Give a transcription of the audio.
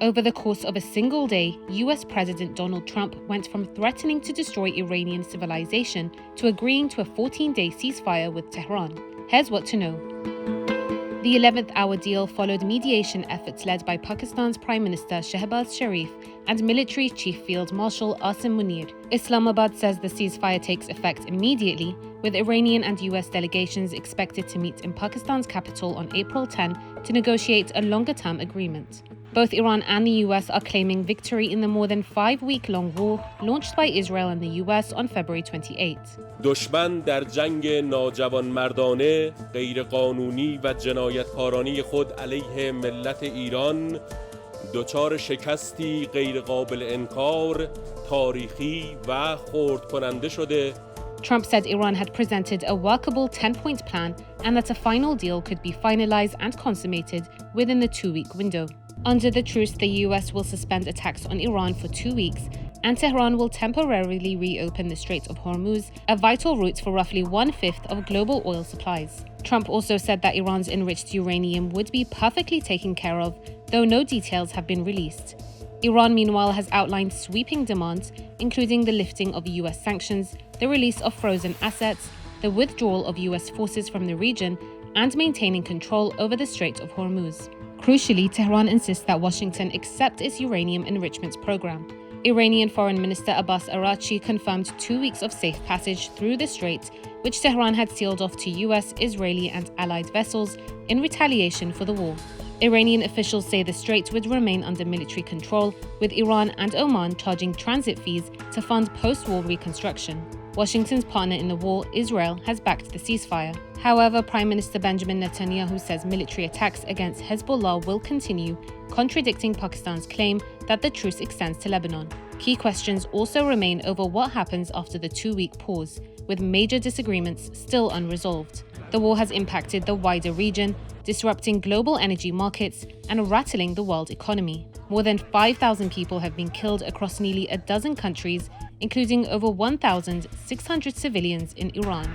Over the course of a single day, US President Donald Trump went from threatening to destroy Iranian civilization to agreeing to a 14-day ceasefire with Tehran. Here's what to know. The 11th hour deal followed mediation efforts led by Pakistan's Prime Minister Shehbaz Sharif and Military Chief Field Marshal Asim Munir. Islamabad says the ceasefire takes effect immediately, with Iranian and US delegations expected to meet in Pakistan's capital on April 10 to negotiate a longer-term agreement. Both Iran and the US are claiming victory in the more than 5-week-long war launched by Israel and the US on February 28. دشمن در جنگ ناجوانمردانه، غیرقانونی و جنایتکارانه خود علیه ملت ایران دچار شکستی غیرقابل انکار، تاریخی و خرد کننده شده. Trump said Iran had presented a workable 10-point plan and that a final deal could be finalized and consummated within the 2-week window. Under the truce, the US will suspend attacks on Iran for 2 weeks, and Tehran will temporarily reopen the Strait of Hormuz, a vital route for roughly 1/5 of global oil supplies. Trump also said that Iran's enriched uranium would be perfectly taken care of, though no details have been released. Iran, meanwhile, has outlined sweeping demands, including the lifting of US sanctions, the release of frozen assets, the withdrawal of US forces from the region, and maintaining control over the Strait of Hormuz. Crucially, Tehran insists that Washington accept its uranium enrichment program. Iranian Foreign Minister Abbas Araghchi confirmed 2 weeks of safe passage through the strait, which Tehran had sealed off to US, Israeli, and allied vessels in retaliation for the war. Iranian officials say the strait would remain under military control, with Iran and Oman charging transit fees to fund post-war reconstruction. Washington's partner in the war, Israel, has backed the ceasefire. However, Prime Minister Benjamin Netanyahu says military attacks against Hezbollah will continue, contradicting Pakistan's claim that the truce extends to Lebanon. Key questions also remain over what happens after the 2-week pause, with major disagreements still unresolved. The war has impacted the wider region, disrupting global energy markets and rattling the world economy. More than 5,000 people have been killed across nearly a dozen countries, including over 1,600 civilians in Iran.